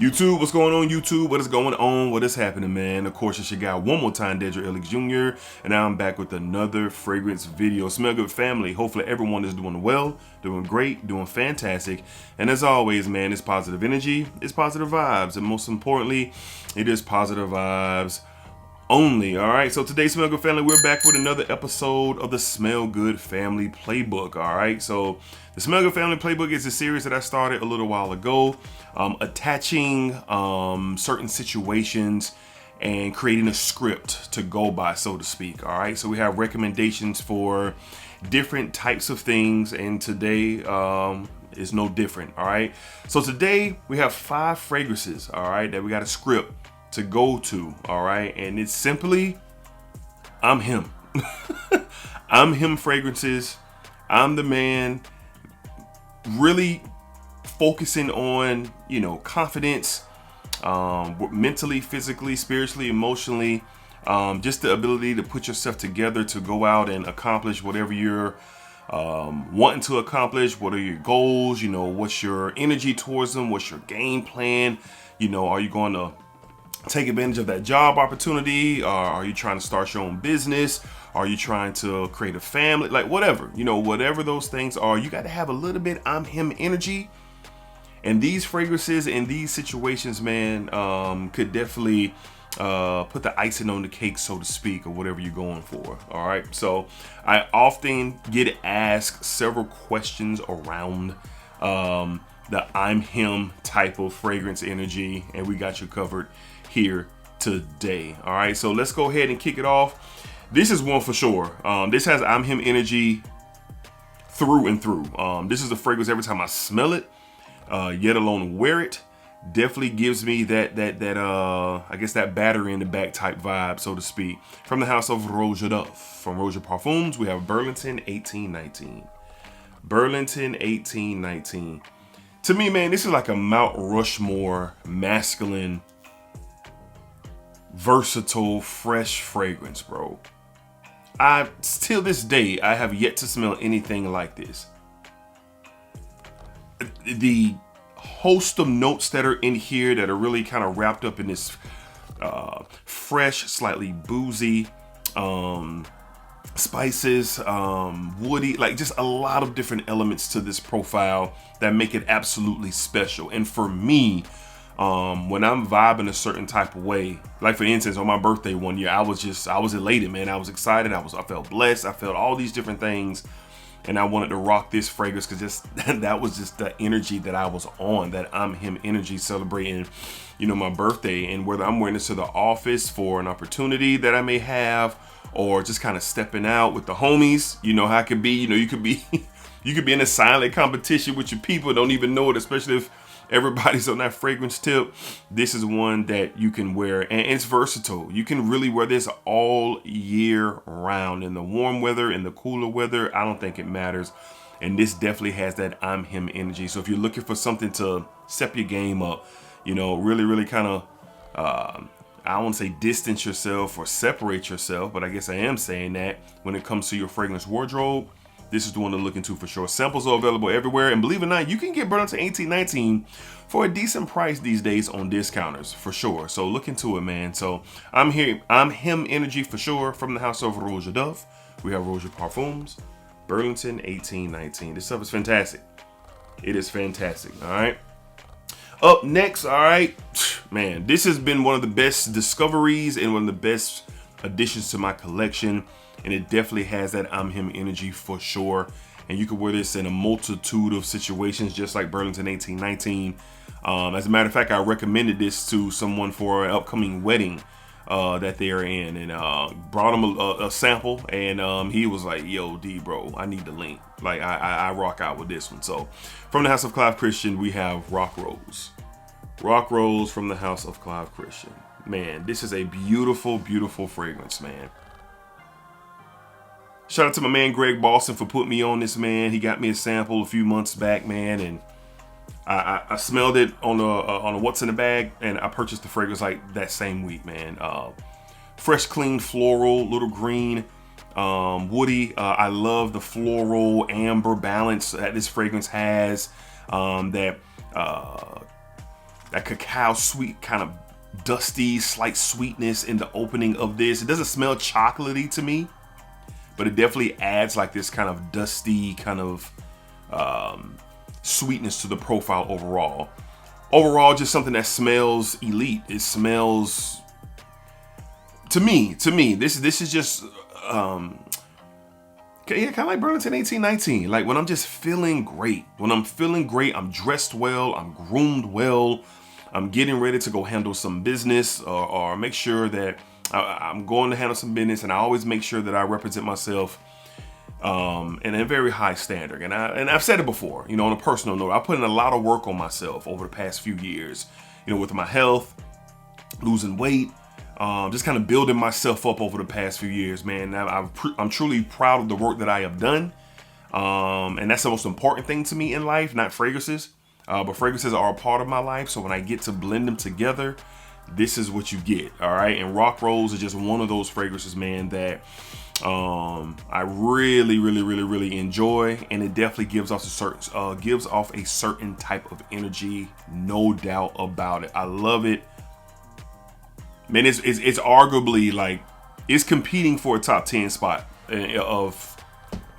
YouTube, what's going on YouTube? What is going on? What is happening, man? Of course, it's your guy one more time, DEDRICKHICKSJR, and now I'm back with another fragrance video. Smell good family. Hopefully everyone is doing well, doing great, doing fantastic. And as always, man, it's positive energy, it's positive vibes, and most importantly, it is positive vibes only. All right, so today, Smell Good Family, we're back with another episode of the Smell Good Family Playbook. All right, so the Smell Good Family Playbook is a series that I started a little while ago, attaching certain situations and creating a script to go by, so to speak. All right, so we have recommendations for different types of things, and today is no different. All right, so today we have 5 fragrances, all right, that we got a script to go to, all right, and it's simply I'm him. I'm him fragrances. I'm the man, really focusing on, you know, confidence, mentally, physically, spiritually, emotionally, just the ability to put yourself together to go out and accomplish whatever you're wanting to accomplish. What are your goals? You know, what's your energy towards them? What's your game plan? You know, are you going to take advantage of that job opportunity? Are you trying to start your own business? Are you trying to create a family? Like whatever, you know, whatever those things are, you got to have a little bit I'm him energy. And these fragrances in these situations, man, could definitely put the icing on the cake, so to speak, or whatever you're going for. All right. So I often get asked several questions around the I'm him type of fragrance energy, and we got you covered here today. All right, so let's go ahead and kick it off. This is one for sure. This has I'm him energy through and through. This is a fragrance every time I smell it, yet alone wear it, definitely gives me that I guess that battery in the back type vibe, so to speak. From the house of Roja from Roja Parfums, we have Burlington 1819. Burlington 1819. To me, man, this is like a Mount Rushmore masculine, versatile, fresh fragrance, bro. Till this day, I have yet to smell anything like this. The host of notes that are in here that are really kind of wrapped up in this fresh, slightly boozy, spices, woody, like just a lot of different elements to this profile that make it absolutely special. And for me, when I'm vibing a certain type of way, like for instance, on my birthday one year, I was elated, man. I was excited. I felt blessed. I felt all these different things. And I wanted to rock this fragrance because that was just the energy that I was on, that I'm him energy, celebrating, you know, my birthday. And whether I'm wearing this to the office for an opportunity that I may have, or just kind of stepping out with the homies, you know how it could be. You know, you could be in a silent competition with your people, don't even know it, especially if everybody's on that fragrance tip. This is one that you can wear, and it's versatile. You can really wear this all year round, in the warm weather, in the cooler weather. I don't think it matters. And this definitely has that I'm him energy. So if you're looking for something to step your game up, you know, really kind of, I don't want to say distance yourself or separate yourself, but I guess I am saying that when it comes to your fragrance wardrobe, this is the one to look into for sure. Samples are available everywhere, and believe it or not, you can get Burlington 1819 for a decent price these days on discounters for sure. So look into it, man. So I'm him energy for sure. From the house of Roja we have Roja Parfums, Burlington 1819. This stuff is fantastic. It is fantastic. All right. Up next, all right, man, this has been one of the best discoveries and one of the best additions to my collection. And it definitely has that I'm him energy for sure. And you can wear this in a multitude of situations, just like Burlington 1819. As a matter of fact, I recommended this to someone for an upcoming wedding that they're in, and brought him a sample, and he was like, yo, D, bro, I need the link. Like, I rock out with this one. So from the house of Clive Christian, we have Rock Rose. Rock Rose from the house of Clive Christian. Man, this is a beautiful, beautiful fragrance, man. Shout out to my man Greg Boston for putting me on this, man. He got me a sample a few months back, man, and I smelled it on a What's in the Bag, and I purchased the fragrance like that same week, man. Fresh, clean, floral, little green, woody. I love the floral amber balance that this fragrance has. That that cacao sweet, kind of dusty, slight sweetness in the opening of this. It doesn't smell chocolatey to me, but it definitely adds like this kind of dusty kind of sweetness to the profile overall. Overall, just something that smells elite. It smells, to me, this is just, yeah, kind of like Burlington 1819. Like when I'm just feeling great. When I'm feeling great, I'm dressed well, I'm groomed well, I'm getting ready to go handle some business or make sure that I'm going to handle some business, and I always make sure that I represent myself in a very high standard. And I've said it before, you know, on a personal note, I put in a lot of work on myself over the past few years, you know, with my health, losing weight, just kind of building myself up over the past few years, man. I'm truly proud of the work that I have done. And that's the most important thing to me in life, not fragrances. But fragrances are a part of my life. So when I get to blend them together, this is what you get. All right. And Rock Rose is just one of those fragrances, man, that I really enjoy, and it definitely gives off a certain type of energy, no doubt about it. I love it, man. It's arguably like it's competing for a top 10 spot of,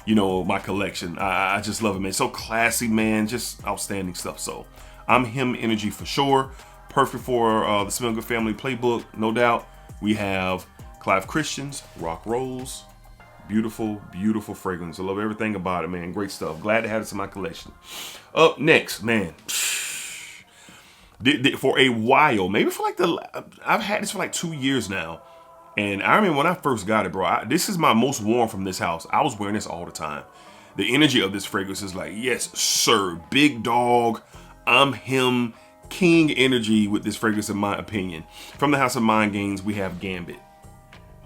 you know, my collection. I just love it, man. So classy, man. Just outstanding stuff. So I'm him energy for sure. Perfect for the Smell Good family playbook, no doubt. We have Clive Christian's Rock Rose. Beautiful fragrance. I love everything about it, man. Great stuff. Glad to have this in my collection. Up next, man. For a while, maybe for like I've had this for like 2 years now. And I remember when I first got it, bro, this is my most worn from this house. I was wearing this all the time. The energy of this fragrance is like, yes, sir. Big dog. I'm him. King energy with this fragrance, in my opinion. From the House of Mind Games, we have Gambit.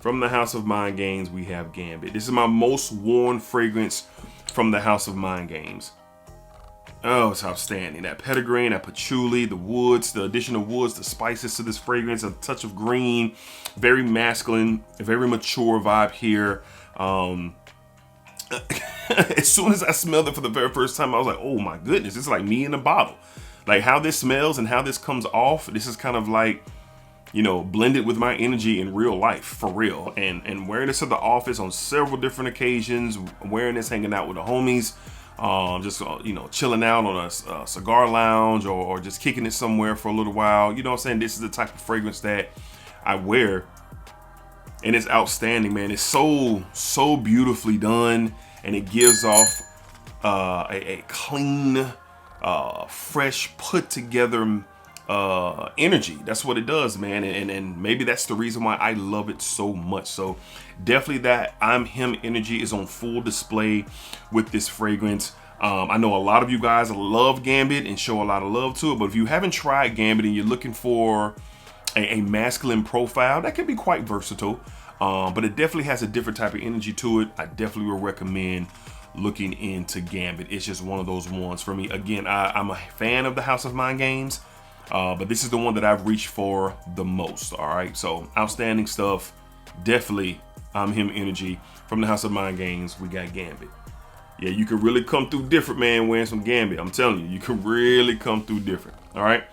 From the House of Mind Games, we have Gambit. This is my most worn fragrance from the House of Mind Games. Oh, it's outstanding. That petitgrain, that patchouli, the woods, the addition of woods, the spices to this fragrance, a touch of green, very masculine, a very mature vibe here. As soon as I smelled it for the very first time, I was like, oh my goodness, it's like me in a bottle. Like how this smells and how this comes off, this is kind of like, you know, blended with my energy in real life, for real. And wearing this at the office on several different occasions, wearing this hanging out with the homies, just, you know, chilling out on a cigar lounge or just kicking it somewhere for a little while. You know what I'm saying? This is the type of fragrance that I wear. And it's outstanding, man. It's so beautifully done. And it gives off a clean, fresh, put together energy. That's what it does, man. And maybe that's the reason why I love it so much. So definitely that I'm him energy is on full display with this fragrance. I know a lot of you guys love Gambit and show a lot of love to it, but if you haven't tried Gambit and you're looking for a masculine profile, that can be quite versatile, but it definitely has a different type of energy to it. I definitely will recommend looking into Gambit. It's just one of those ones for me. Again, I'm a fan of the House of Mind Games, but this is the one that I've reached for the most. All right, so outstanding stuff. Definitely I'm him energy. From the House of Mind Games, we got Gambit. Yeah, you can really come through different, man, wearing some Gambit. I'm telling you, you can really come through different. All right,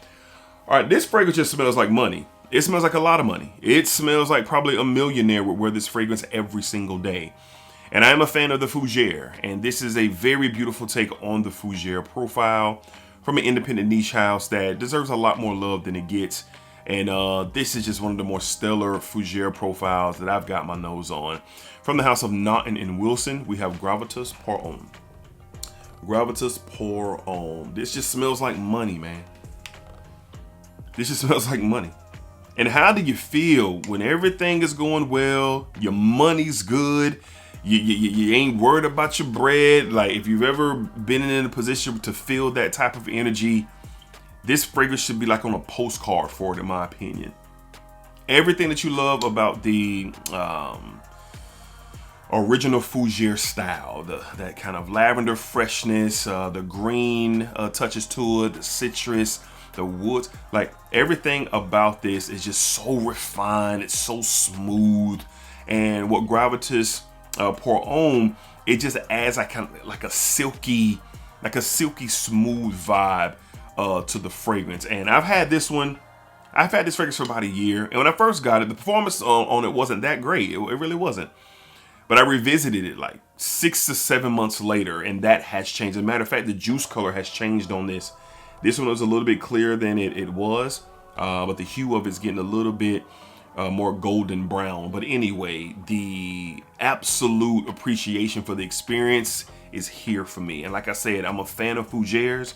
this fragrance just smells like money. It smells like a lot of money. It smells like probably a millionaire would wear this fragrance every single day. And I am a fan of the Fougere, and this is a very beautiful take on the Fougere profile from an independent niche house that deserves a lot more love than it gets. And this is just one of the more stellar Fougere profiles that I've got my nose on. From the House of Naughton and Wilson, we have Gravitas Parfum. Gravitas Parfum. This just smells like money, man. This just smells like money. And how do you feel when everything is going well, your money's good, you ain't worried about your bread? Like, if you've ever been in a position to feel that type of energy, this fragrance should be like on a postcard for it, in my opinion. Everything that you love about the original Fougere style, that kind of lavender freshness, the green touches to it, the citrus, the woods, like everything about this is just so refined. It's so smooth. And what Gravitas Parfum, it just adds like kind of like a silky smooth vibe to the fragrance. And I've had this fragrance for about a year. And when I first got it, the performance on it wasn't that great. It really wasn't. But I revisited it like 6 to 7 months later, and that has changed. As a matter of fact, the juice color has changed on this. This one was a little bit clearer than it was, but the hue of it's getting a little bit more golden brown. But anyway, the absolute appreciation for the experience is here for me. And like I said, I'm a fan of fougères,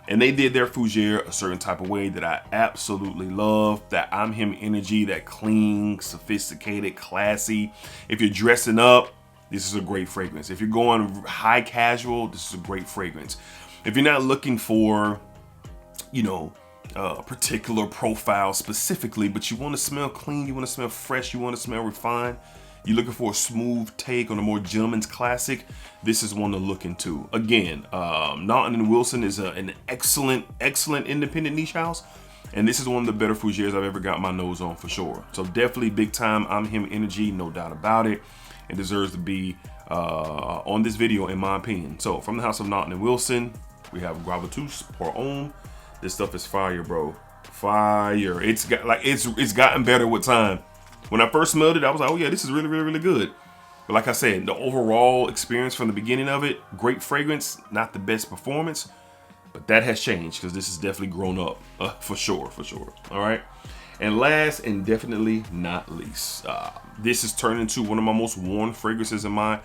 and they did their fougère a certain type of way that I absolutely love. That I'm Him energy, that clean, sophisticated, classy. If you're dressing up, this is a great fragrance. If you're going high casual, this is a great fragrance. If you're not looking for, you know, a particular profile specifically, but you want to smell clean, you want to smell fresh, you want to smell refined, you're looking for a smooth take on a more gentleman's classic, this is one to look into. Again, Naughton & Wilson is an excellent independent niche house, and this is one of the better fougères I've ever got my nose on for sure. So definitely big time I'm Him energy, no doubt about it, and deserves to be on this video in my opinion. So from the house of Naughton & Wilson, we have Gravitas Parfum. This stuff is fire, bro. Fire. It's gotten better with time. When I first smelled it, I was like, oh yeah, this is really good. But like I said, the overall experience from the beginning of it, great fragrance, not the best performance, but that has changed because this has definitely grown up for sure. All right. And last and definitely not least, this has turned into one of my most worn fragrances in my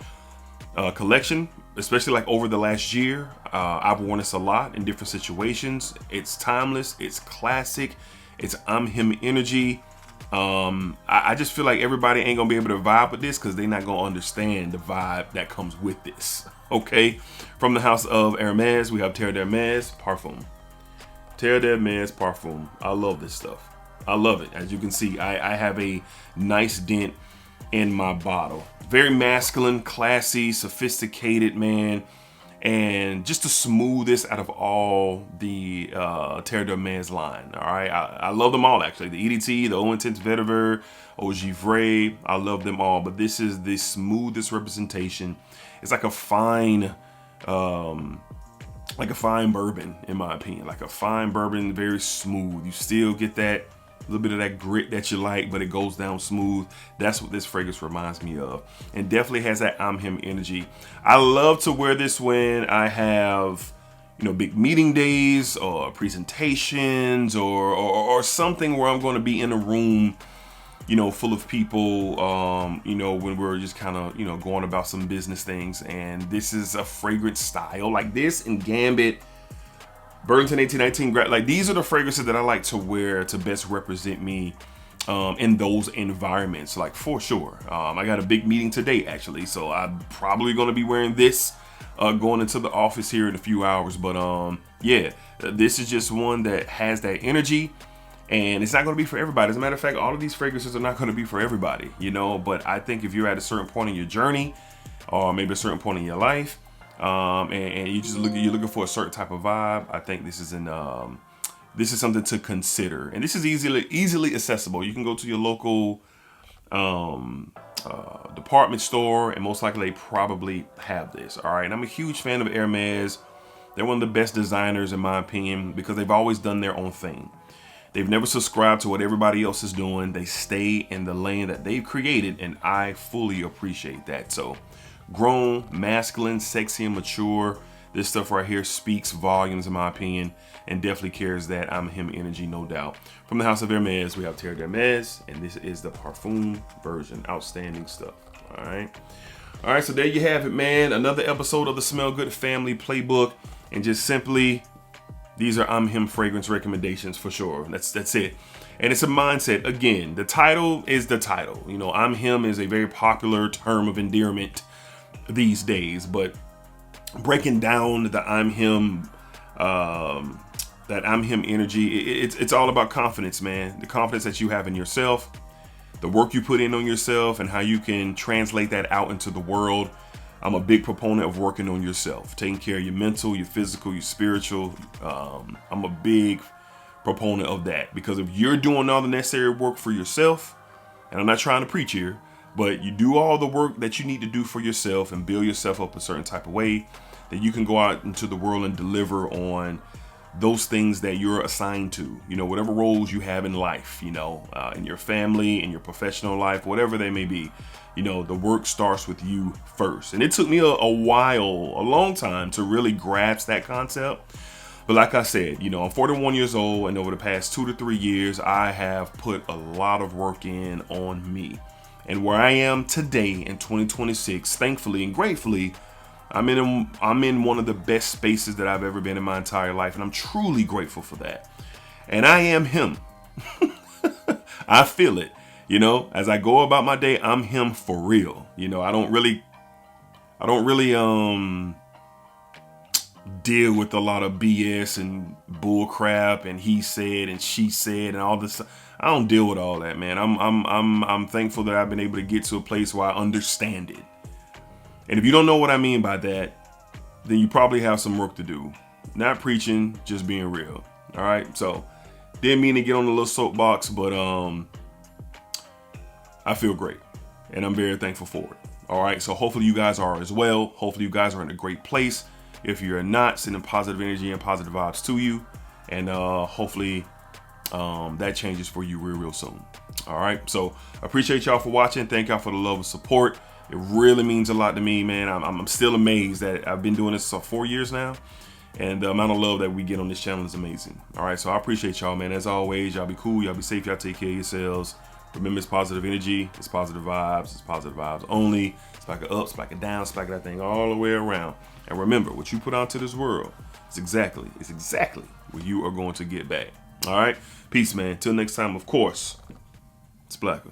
collection, especially like over the last year. I've worn this a lot in different situations. It's timeless, it's classic, it's I'm Him energy. I just feel like everybody ain't gonna be able to vibe with this because they're not gonna understand the vibe that comes with this. Okay, from the house of Hermes, we have Terre Parfum. Terre Parfum. I love this stuff. I love it. As you can see, I have a nice dent in my bottle. Very masculine, classy, sophisticated, man. And just the smoothest out of all the Terre line. All right, I love them all actually. The EDT, the Eau Intense Vetiver, Eau Givre, I love them all. But this is the smoothest representation. It's like a fine bourbon, in my opinion. Like a fine bourbon, very smooth. You still get that a little bit of that grit that you like, but it goes down smooth. That's what this fragrance reminds me of, and definitely has that I'm Him energy. I love to wear this when I have, you know, big meeting days or presentations or something where I'm going to be in a room, you know, full of people, you know, when we're just kind of, you know, going about some business things. And this is a fragrance style like this in Gambit, Burlington 1819, like these are the fragrances that I like to wear to best represent me in those environments, like for sure. I got a big meeting today actually, so I'm probably going to be wearing this going into the office here in a few hours. But yeah, this is just one that has that energy, and it's not going to be for everybody. As a matter of fact, all of these fragrances are not going to be for everybody, you know. But I think if you're at a certain point in your journey, or maybe a certain point in your life, and you're looking for a certain type of vibe, I think this is something to consider. And this is easily accessible. You can go to your local department store, and most likely they probably have this. All right, and I'm a huge fan of Hermes. They're one of the best designers in my opinion because they've always done their own thing. They've never subscribed to what everybody else is doing. They stay in the lane that they've created, and I fully appreciate that. So grown, masculine, sexy, and mature. This stuff right here speaks volumes in my opinion, and definitely carries that I'm Him energy, no doubt. From the house of Hermes, we have Terre, and this is the Parfum version. Outstanding stuff. All right, so there you have it, man. Another episode of the Smell Good Family Playbook, and just simply, these are I'm Him fragrance recommendations for sure. That's it. And it's a mindset. Again, the title is the title. You know, I'm Him is a very popular term of endearment these days, but breaking down the I'm Him, that I'm Him energy, it's all about confidence, man. The confidence that you have in yourself, the work you put in on yourself, and how you can translate that out into the world. I'm a big proponent of working on yourself, taking care of your mental, your physical, your spiritual. I'm a big proponent of that, because if you're doing all the necessary work for yourself, and I'm not trying to preach here, but you do all the work that you need to do for yourself and build yourself up a certain type of way, that you can go out into the world and deliver on those things that you're assigned to, you know, whatever roles you have in life, you know, in your family, in your professional life, whatever they may be, you know, the work starts with you first. And it took me a long time to really grasp that concept. But like I said, you know, I'm 41 years old, and over the past 2 to 3 years, I have put a lot of work in on me. And where I am today in 2026, thankfully and gratefully, I'm in one of the best spaces that I've ever been in my entire life, and I'm truly grateful for that. And I am him. I feel it. You know, as I go about my day, I'm him for real. You know, I don't really deal with a lot of BS and bull crap and he said and she said and all this. I don't deal with all that, man. I'm thankful that I've been able to get to a place where I understand it. And if you don't know what I mean by that, then you probably have some work to do. Not preaching, just being real. All right. So didn't mean to get on the little soapbox, but I feel great and I'm very thankful for it. All right. So hopefully you guys are as well. Hopefully you guys are in a great place. If you're not, sending positive energy and positive vibes to you. And hopefully that changes for you real soon. All right. So I appreciate y'all for watching. Thank y'all for the love and support. It really means a lot to me, man. I'm still amazed that I've been doing this for 4 years now. And the amount of love that we get on this channel is amazing. All right. So I appreciate y'all, man. As always, y'all be cool. Y'all be safe. Y'all take care of yourselves. Remember, it's positive energy. It's positive vibes. It's positive vibes only. Spike it up, spike it down, spike that thing all the way around. And remember, what you put out to this world is exactly what you are going to get back. All right. Peace, man. Till next time, of course, it's Blacker.